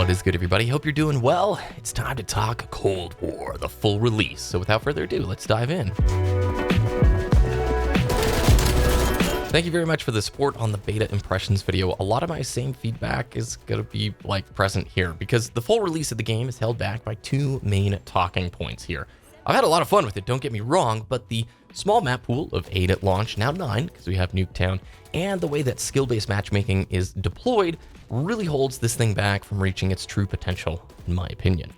What is good, everybody? Hope you're doing well. It's time to talk Cold War, the full release. So without further ado, let's dive in. Thank you very much for the support on the beta impressions video. A lot of my same feedback is going to be present here because the full release of the game is held back by two main talking points here. I've had a lot of fun with it, don't get me wrong, but the small map pool of 8 at launch, now 9 because we have Nuketown, and the way that skill-based matchmaking is deployed really holds this thing back from reaching its true potential, in my opinion.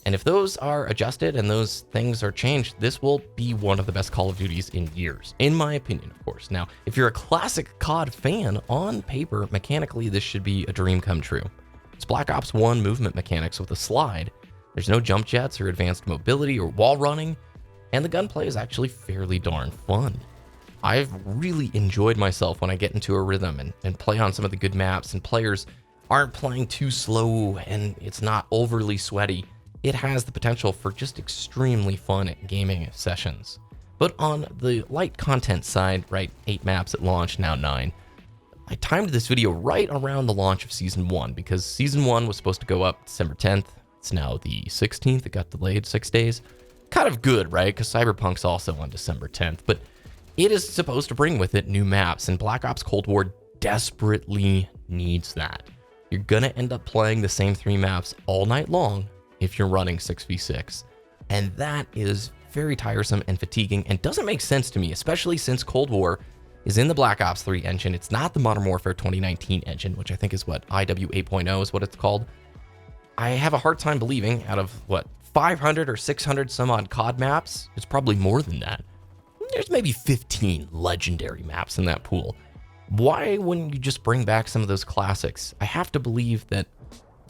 And if those are adjusted and those things are changed, this will be one of the best Call of Duties in years, in my opinion, of course. Now, if you're a classic COD fan, on paper, mechanically, this should be a dream come true. It's Black Ops 1 movement mechanics with a slide. There's no jump jets or advanced mobility or wall running, and the gunplay is actually fairly darn fun. I've really enjoyed myself when I get into a rhythm and play on some of the good maps, and players aren't playing too slow and it's not overly sweaty. It has the potential for just extremely fun gaming sessions. But on the light content side, 8 maps at launch, now 9. I timed this video right around the launch of Season 1 because Season 1 was supposed to go up December 10th. It's now the 16th. It got delayed 6 days. Kind of good, right? Because Cyberpunk's also on December 10th. But it is supposed to bring with it new maps, and Black Ops Cold War desperately needs that. You're going to end up playing the same 3 maps all night long if you're running 6v6. And that is very tiresome and fatiguing and doesn't make sense to me, especially since Cold War is in the Black Ops 3 engine. It's not the Modern Warfare 2019 engine, which I think is what, IW 8.0 is what it's called. I have a hard time believing out of, 500 or 600 some odd COD maps, it's probably more than that. There's maybe 15 legendary maps in that pool. Why wouldn't you just bring back some of those classics? I have to believe that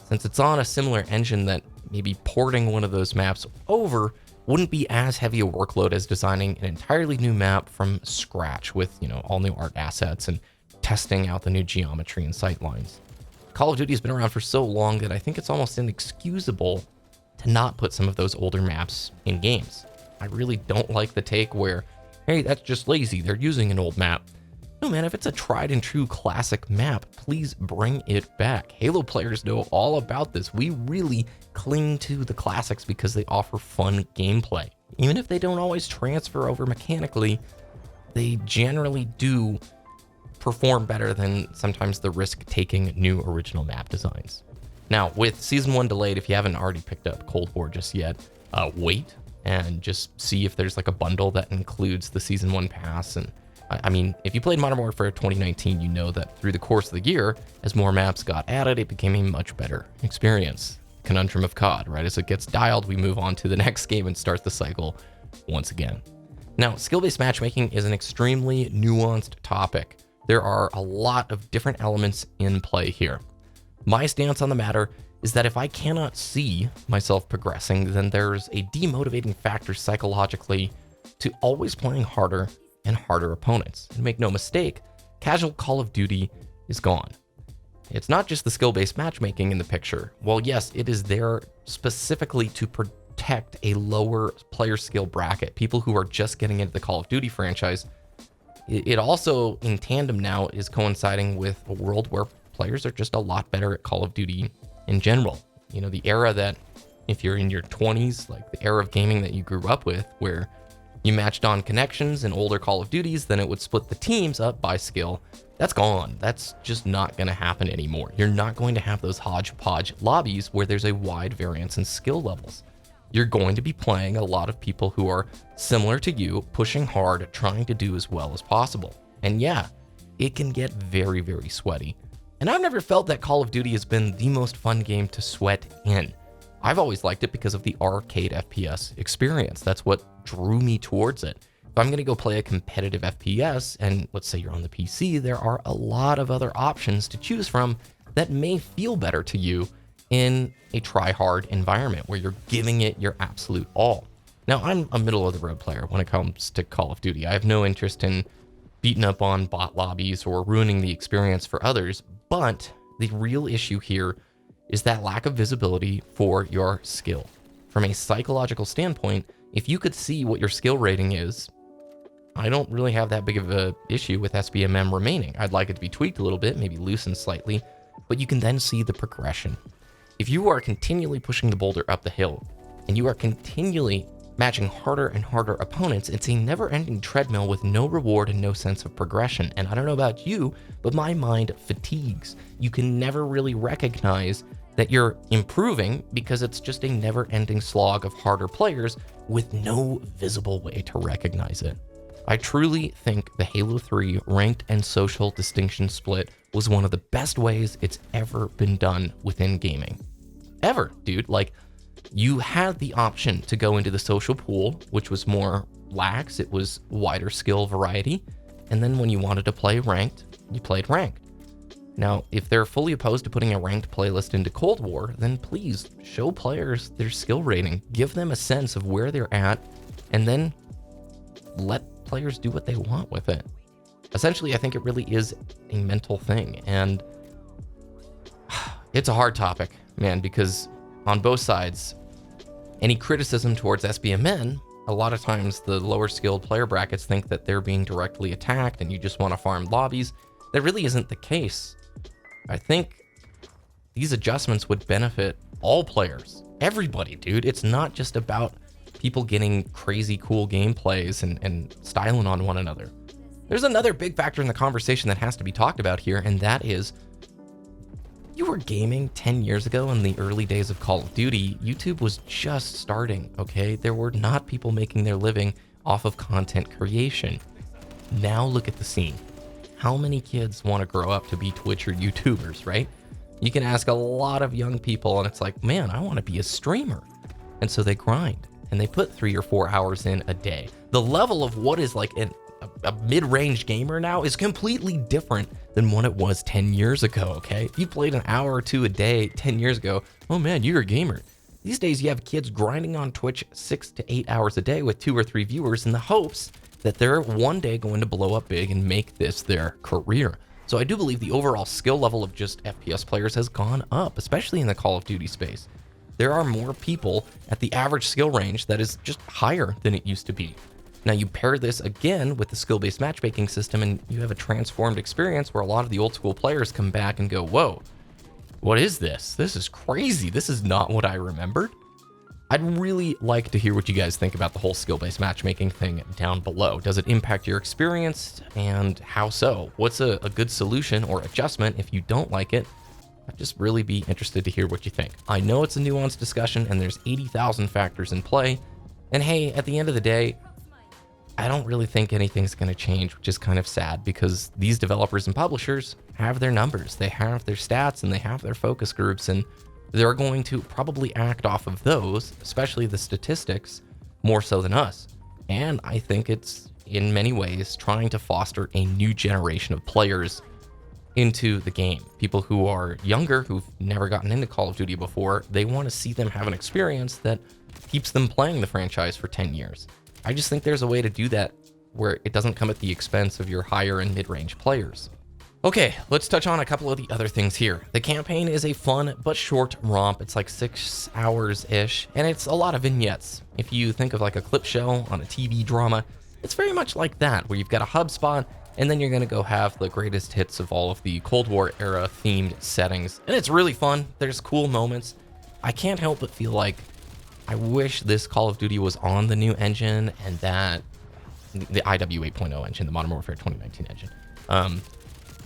since it's on a similar engine, that maybe porting one of those maps over wouldn't be as heavy a workload as designing an entirely new map from scratch with, all new art assets and testing out the new geometry and sightlines. Call of Duty has been around for so long that I think it's almost inexcusable to not put some of those older maps in games. I really don't like the take where, hey, that's just lazy, they're using an old map. No, man, if it's a tried and true classic map, please bring it back. Halo players know all about this. We really cling to the classics because they offer fun gameplay. Even if they don't always transfer over mechanically, they generally do perform better than sometimes the risk-taking new original map designs. Now, with Season 1 delayed, if you haven't already picked up Cold War just yet, wait and just see if there's a bundle that includes the Season 1 pass. And I mean, if you played Modern Warfare 2019, you know that through the course of the year, as more maps got added, it became a much better experience. Conundrum of COD, right? As it gets dialed, we move on to the next game and start the cycle once again. Now, skill-based matchmaking is an extremely nuanced topic. There are a lot of different elements in play here. My stance on the matter is that if I cannot see myself progressing, then there's a demotivating factor psychologically to always playing harder and harder opponents. And make no mistake, casual Call of Duty is gone. It's not just the skill-based matchmaking in the picture. While yes, it is there specifically to protect a lower player skill bracket, people who are just getting into the Call of Duty franchise, it also in tandem now is coinciding with a world where players are just a lot better at Call of Duty in general. The era that if you're in your 20s, the era of gaming that you grew up with, where you matched on connections in older Call of Duties, then it would split the teams up by skill. That's gone. That's just not going to happen anymore. You're not going to have those hodgepodge lobbies where there's a wide variance in skill levels. You're going to be playing a lot of people who are similar to you, pushing hard, trying to do as well as possible. And yeah, it can get very, very sweaty. And I've never felt that Call of Duty has been the most fun game to sweat in. I've always liked it because of the arcade FPS experience. That's what drew me towards it. If I'm going to go play a competitive FPS, and let's say you're on the PC, there are a lot of other options to choose from that may feel better to you in a try-hard environment where you're giving it your absolute all. Now, I'm a middle-of-the-road player when it comes to Call of Duty. I have no interest in beating up on bot lobbies or ruining the experience for others, but the real issue here is that lack of visibility for your skill. From a psychological standpoint, if you could see what your skill rating is, I don't really have that big of a issue with SBMM remaining. I'd like it to be tweaked a little bit, maybe loosened slightly, but you can then see the progression. If you are continually pushing the boulder up the hill and you are continually matching harder and harder opponents, it's a never-ending treadmill with no reward and no sense of progression. And I don't know about you, but my mind fatigues. You can never really recognize that you're improving because it's just a never-ending slog of harder players with no visible way to recognize it. I truly think the Halo 3 ranked and social distinction split was one of the best ways it's ever been done within gaming. Ever, dude. Like, you had the option to go into the social pool, which was more lax, it was wider skill variety, and then when you wanted to play ranked, you played ranked. Now, if they're fully opposed to putting a ranked playlist into Cold War, then please show players their skill rating, give them a sense of where they're at, and then let players do what they want with it. Essentially, I think it really is a mental thing, and it's a hard topic, man, because on both sides, any criticism towards SBMM, a lot of times the lower skilled player brackets think that they're being directly attacked and you just want to farm lobbies. That really isn't the case. I think these adjustments would benefit all players, everybody, dude. It's not just about people getting crazy cool gameplays and styling on one another. There's another big factor in the conversation that has to be talked about here, and that is, you were gaming 10 years ago in the early days of Call of Duty. YouTube was just starting, okay? There were not people making their living off of content creation. Now look at the scene. How many kids want to grow up to be Twitch or YouTubers, right? You can ask a lot of young people and it's like, man, I want to be a streamer. And so they grind and they put 3 or 4 hours in a day. The level of what is like a mid-range gamer now is completely different than what it was 10 years ago, okay? If you played an hour or two a day 10 years ago, oh man, you're a gamer. These days you have kids grinding on Twitch 6 to 8 hours a day with 2 or 3 viewers in the hopes that they're one day going to blow up big and make this their career. So I do believe the overall skill level of just FPS players has gone up, especially in the Call of Duty space. There are more people at the average skill range that is just higher than it used to be. Now you pair this again with the skill-based matchmaking system and you have a transformed experience where a lot of the old school players come back and go, whoa, what is this? This is crazy. This is not what I remembered. I'd really like to hear what you guys think about the whole skill-based matchmaking thing down below. Does it impact your experience, and how so? What's a good solution or adjustment if you don't like it? I'd just really be interested to hear what you think. I know it's a nuanced discussion and there's 80,000 factors in play. And hey, at the end of the day, I don't really think anything's going to change, which is kind of sad because these developers and publishers have their numbers, they have their stats, and they have their focus groups, and they're going to probably act off of those, especially the statistics, more so than us. And I think it's, in many ways, trying to foster a new generation of players into the game. People who are younger, who've never gotten into Call of Duty before, they want to see them have an experience that keeps them playing the franchise for 10 years. I just think there's a way to do that where it doesn't come at the expense of your higher and mid-range players. Okay, let's touch on a couple of the other things here. The campaign is a fun but short romp. It's like 6 hours-ish, and it's a lot of vignettes. If you think of like a clip show on a TV drama, it's very much like that, where you've got a hub spot, and then you're gonna go have the greatest hits of all of the Cold War era themed settings. And it's really fun. There's cool moments. I can't help but feel like I wish this Call of Duty was on the new engine, and that the IW 8.0 engine, the Modern Warfare 2019 engine.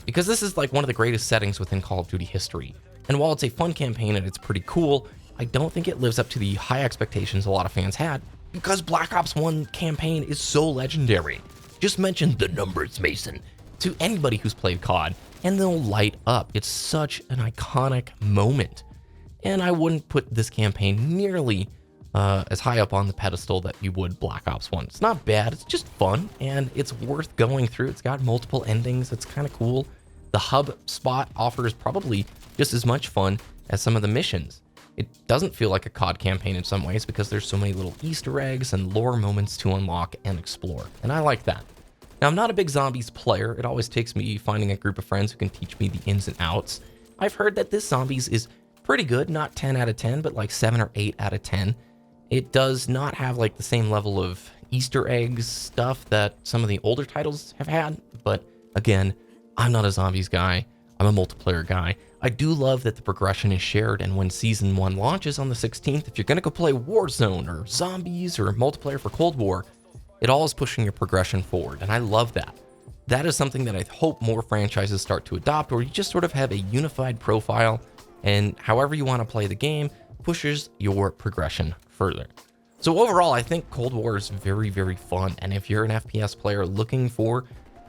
Because this is like one of the greatest settings within Call of Duty history. And while it's a fun campaign and it's pretty cool, I don't think it lives up to the high expectations a lot of fans had, because Black Ops 1 campaign is so legendary. Just mention the numbers, Mason, to anybody who's played COD, and they'll light up. It's such an iconic moment. And I wouldn't put this campaign nearly as high up on the pedestal that you would Black Ops 1. It's not bad, it's just fun, and it's worth going through. It's got multiple endings, it's kind of cool. The hub spot offers probably just as much fun as some of the missions. It doesn't feel like a COD campaign in some ways because there's so many little Easter eggs and lore moments to unlock and explore, and I like that. Now, I'm not a big zombies player. It always takes me finding a group of friends who can teach me the ins and outs. I've heard that this zombies is pretty good, not 10 out of 10, but like 7 or 8 out of 10. It does not have like the same level of Easter eggs stuff that some of the older titles have had, but again, I'm not a zombies guy. I'm a multiplayer guy. I do love that the progression is shared, and when Season 1 launches on the 16th, if you're going to go play Warzone or Zombies or multiplayer for Cold War, it all is pushing your progression forward, and I love that. That is something that I hope more franchises start to adopt, where you just sort of have a unified profile, and however you want to play the game pushes your progression further. So overall, I think Cold War is very, very fun, and if you're an FPS player looking for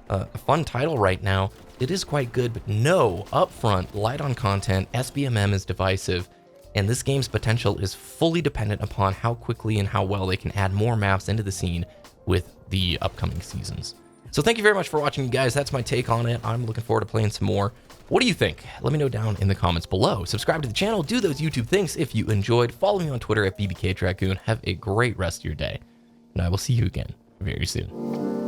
a fun title right now, it is quite good, but no, upfront, light on content, SBMM is divisive, and this game's potential is fully dependent upon how quickly and how well they can add more maps into the scene with the upcoming seasons. So thank you very much for watching, you guys. That's my take on it. I'm looking forward to playing some more. What do you think? Let me know down in the comments below. Subscribe to the channel, do those YouTube things if you enjoyed. Follow me on Twitter at BBKDragoon. Have a great rest of your day, and I will see you again very soon.